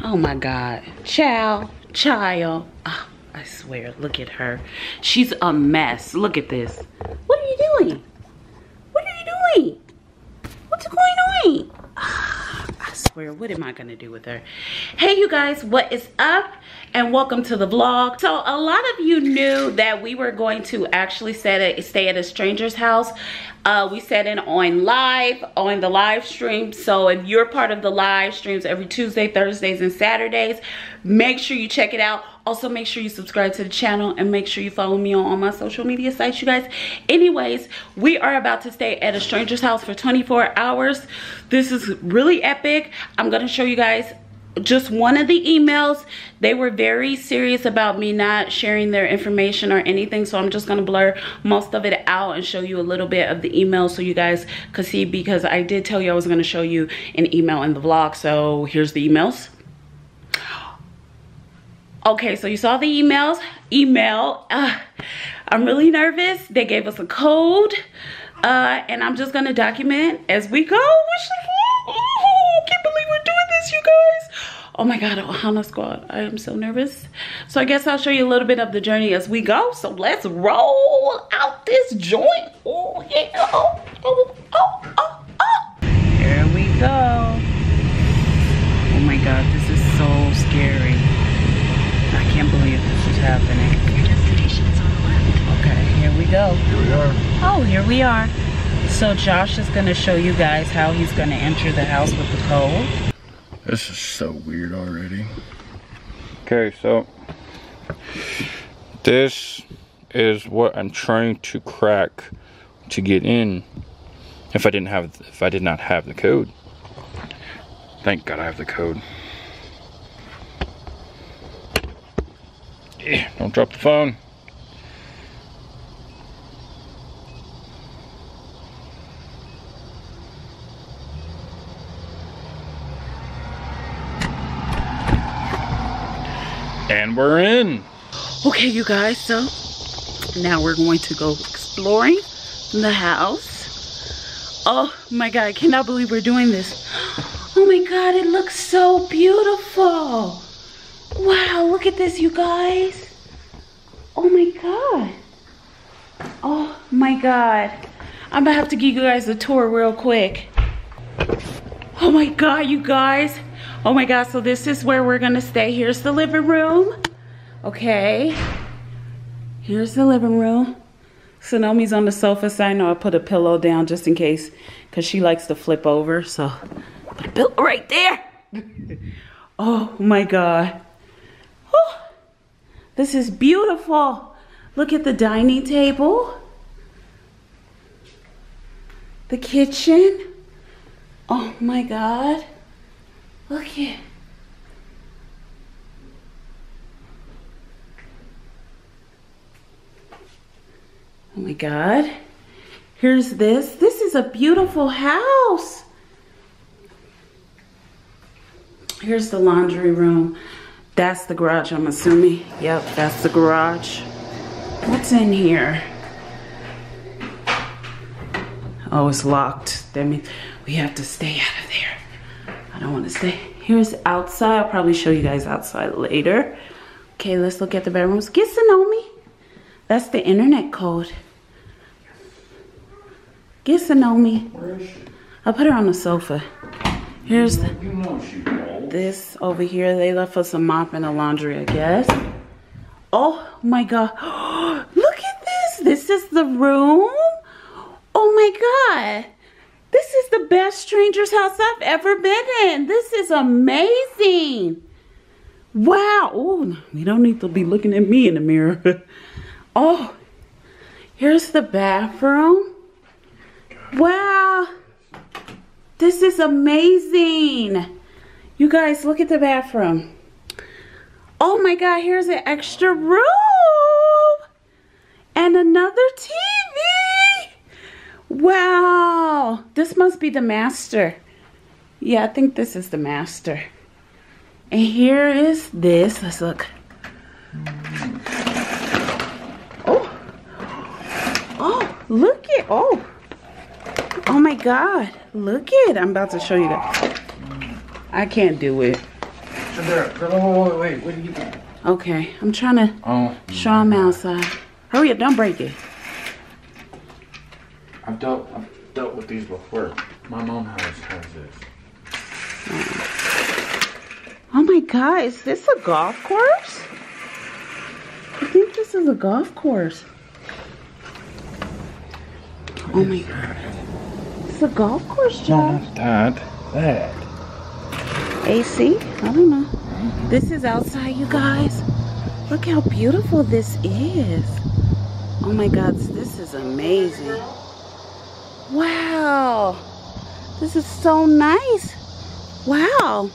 Oh my God. Child. Oh, I swear, look at her. She's a mess. Look at this. What are you doing? What are you doing? What's going on? I swear, what am I gonna do with her? Hey you guys, what is up? And welcome to the vlog. So a lot of you knew that we were going to actually stay at a stranger's house. We set in on the live stream. So if you're part of the live streams every Tuesday, Thursdays, and Saturdays, make sure you check it out. Also, make sure you subscribe to the channel and make sure you follow me on all my social media sites, you guys. Anyways, we are about to stay at a stranger's house for 24 hours. This is really epic. I'm gonna show you guys just one of the emails. They were very serious about me not sharing their information or anything, so I'm just gonna blur most of it out and show you a little bit of the email so you guys could see, because I did tell you I was gonna show you an email in the vlog. So here's the emails. Okay, so you saw the email. I'm really nervous. They gave us a code, and I'm just gonna document as we go. Can't believe we're doing this, you guys. Oh my God, Ohana Squad, I am so nervous. So I guess I'll show you a little bit of the journey as we go. So let's roll out this joint. Oh yeah, oh. Here we go. Oh my God, this is so scary. I can't believe this is happening. Your destination is on the left. Okay, here we go. Here we are. Oh, here we are. So Josh is going to show you guys how he's going to enter the house with the code. This is so weird already. Okay, so this is what I'm trying to crack to get in. If I did not have the code. Thank God I have the code. Yeah, don't drop the phone. And we're in. Okay, you guys, so now we're going to go exploring the house. Oh my God, I cannot believe we're doing this. Oh my God, it looks so beautiful. Wow, look at this, you guys. Oh my God. Oh my God. I'm gonna have to give you guys a tour real quick. Oh my God, you guys. Oh my God, so this is where we're gonna stay. Here's the living room. Okay. Here's the living room. Sonomi's on the sofa, so I know I put a pillow down just in case, because she likes to flip over. So put a pillow right there. Oh my God. Oh, this is beautiful. Look at the dining table. The kitchen. Oh my God. Look at. Oh my God. Here's this. This is a beautiful house. Here's the laundry room. That's the garage, I'm assuming. Yep, that's the garage. What's in here? Oh, it's locked. That means we have to stay out of there. I don't want to stay. Here's outside. I'll probably show you guys outside later. Okay, let's look at the bedrooms. Get to know me. That's the internet code. Get to know me. Where is she? I'll put her on the sofa. Here's the, You know she rolled. this over here. They left us a mop and a laundry, I guess. Oh my God. Look at this. This is the room. Oh my God. This is the best stranger's house I've ever been in. This is amazing. Wow. Oh, we don't need to be looking at me in the mirror. Oh, here's the bathroom. Wow. This is amazing. You guys, look at the bathroom. Oh my God, here's an extra room. And another TV. Wow. This must be the master. Yeah, I think this is the master. And here is this. Let's look. Oh. Oh, look at, oh. Oh my God. Look at, I'm about to show you that. I can't do it. Shundara, wait, what are you doing? Okay, I'm trying to show him outside. Hurry up, don't break it. I've dealt with these before. My mom has this. Oh my God, is this a golf course? I think this is a golf course. Oh my God. It's a golf course, Josh. Not that. AC? I don't know. This is outside, you guys. Look how beautiful this is. Oh my God, this is amazing. Wow. This is so nice. Wow.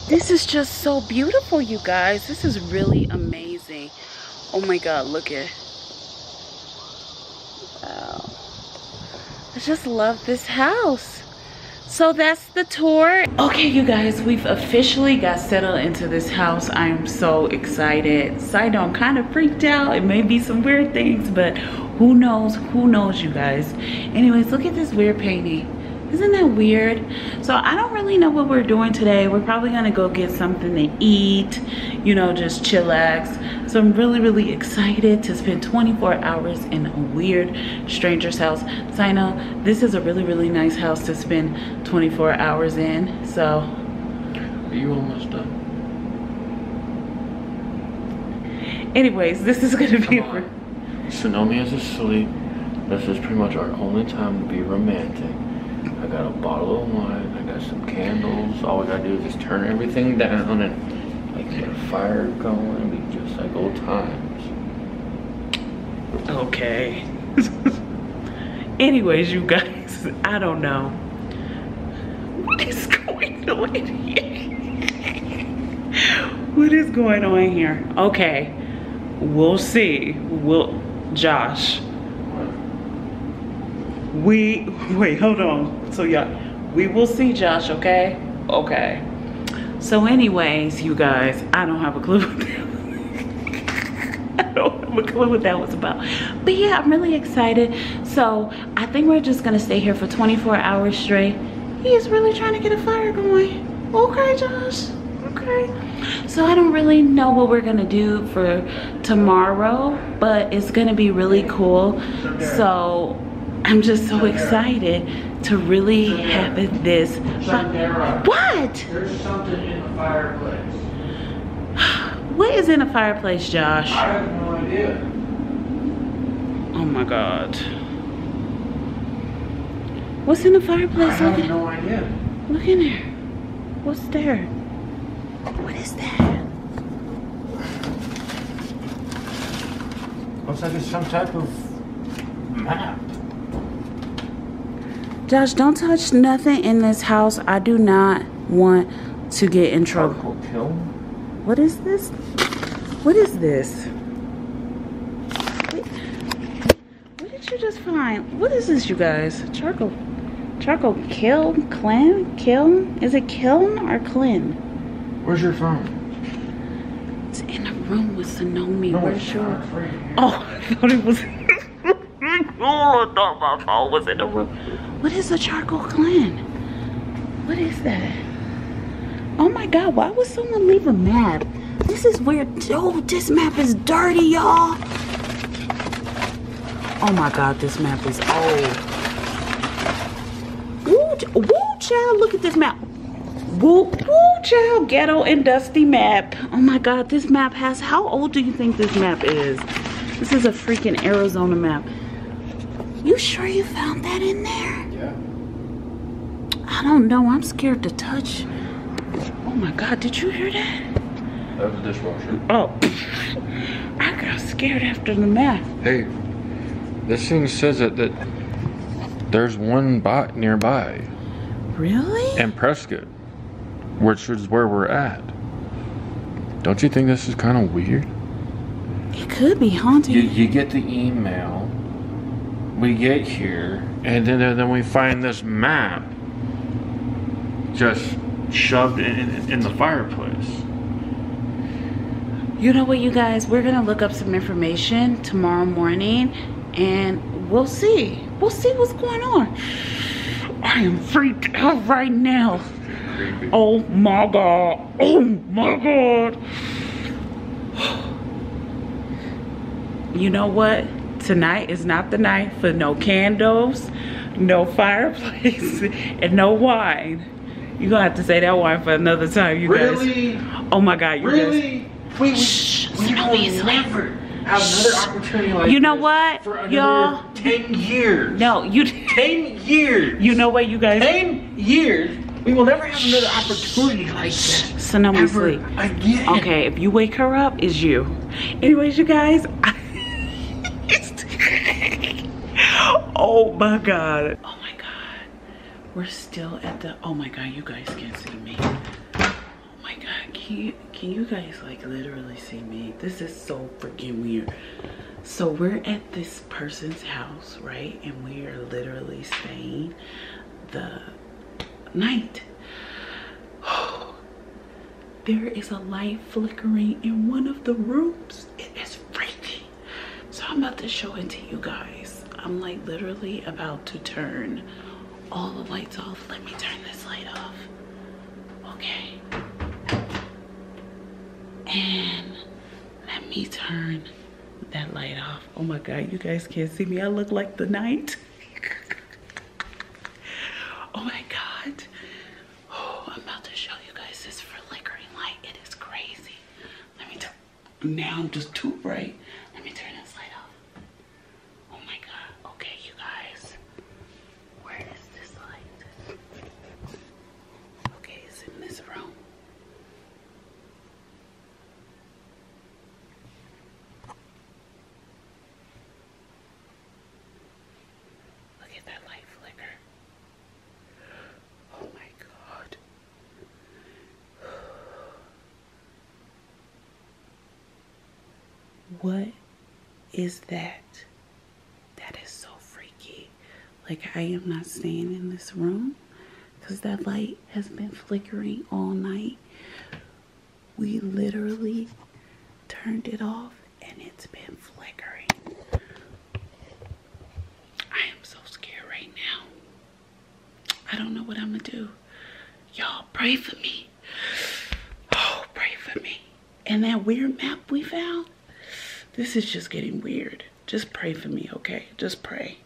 This is just so beautiful, you guys. This is really amazing. Oh my God, look at. Wow. I just love this house. So that's the tour. Okay, you guys, we've officially got settled into this house. I am so excited. Side note, I'm kind of freaked out. It may be some weird things, but who knows? Who knows, you guys? Anyways, look at this weird painting. Isn't that weird? So I don't really know what we're doing today. We're probably gonna go get something to eat, you know, just chillax. So I'm really excited to spend 24 hours in a weird stranger's house. So I know this is a really nice house to spend 24 hours in. So Are you almost done? anyways, this is gonna be Sonomi is asleep. This is pretty much our only time to be romantic. I got a bottle of wine, I got some candles. All we gotta do is just turn everything down and like get a fire going, be just like old times. okay. Anyways, you guys, I don't know. What is going on here? What is going on here? Okay, we'll see. Josh. Wait, hold on. So yeah, we will see, Josh, okay? Okay. So anyways, you guys, I don't have a clue what I don't have a clue what that was about. But yeah, I'm really excited. So I think we're just gonna stay here for 24 hours straight. He is really trying to get a fire going. Okay, Josh, okay. So I don't really know what we're gonna do for tomorrow, but it's gonna be really cool. So I'm just so excited to really have this. Shundara, What? there's something in the fireplace. What is in the fireplace, Josh? I have no idea. Oh my God. What's in the fireplace? I have no idea. Look in there. What's there? What is that? Looks like it's some type of map. Josh, don't touch nothing in this house. I do not want to get in trouble. Charcoal kiln? What is this? What is this? What did you just find? What is this, you guys? Charcoal kiln? Kiln? Is it kiln or clean? Where's your phone? It's in a room with Sonomi. No, Where's it's your? not. It's right here. Oh, I thought it was. Oh, I thought my phone was in the room. What is a charcoal clean? What is that? Oh my God, why would someone leave a map? This is weird. Oh, this map is dirty, y'all. Oh my God, this map is old. Woo, child, look at this map. Woo, child, ghetto and dusty map. Oh my God, this map has, how old do you think this map is? This is a freaking Arizona map. You sure you found that in there? Yeah. I don't know, I'm scared to touch. Oh my God, did you hear that? That was a dishwasher. Oh, I got scared after the map. Hey, this thing says that there's one bot nearby. Really? In Prescott, which is where we're at. Don't you think this is kind of weird? It could be haunted. You get the email, we get here, and then we find this map just shoved in the fireplace. You know what, you guys? We're gonna look up some information tomorrow morning, and we'll see. We'll see what's going on. I am freaked out right now. creepy. Oh my God. Oh my God. You know what? Tonight is not the night for no candles, no fireplace, and no wine. You're gonna have to say that wine for another time, you guys. Really? Oh my God, you really? guys. We Snow will is never have another opportunity like You know this what, for y'all? another 10 years. No, you 10 years. You know what, you guys? 10 years. We will never have another opportunity like that. Sonoma Ever sleep. again. Okay, if you wake her up, it's you. Anyways, you guys. Oh my God. Oh my God. We're still at the, oh my God, you guys can't see me. Oh my God, can you guys like literally see me? This is so freaking weird. So we're at this person's house, right? And we are literally staying the night. There is a light flickering in one of the rooms. It is freaky. So I'm about to show it to you guys. I'm like literally about to turn all the lights off. Let me turn this light off. Okay. And let me turn that light off. Oh my God, you guys can't see me. I look like the night. Oh my God. Oh, I'm about to show you guys this flickering light. It is crazy. Let me turn. Now I'm just too bright. Let me turn this light off. Oh my God. Okay, you guys. Where is this light? Okay, it's in this room. Look at that light flicker. Oh my God. What is that? That is so freaky. Like, I am not staying in this room because that light has been flickering all night. We literally turned it off and it's been flickering. I am so scared right now. I don't know what I'm gonna do. Y'all pray for me. Oh, pray for me. And that weird map we found, this is just getting weird. Just pray for me, okay? Just pray.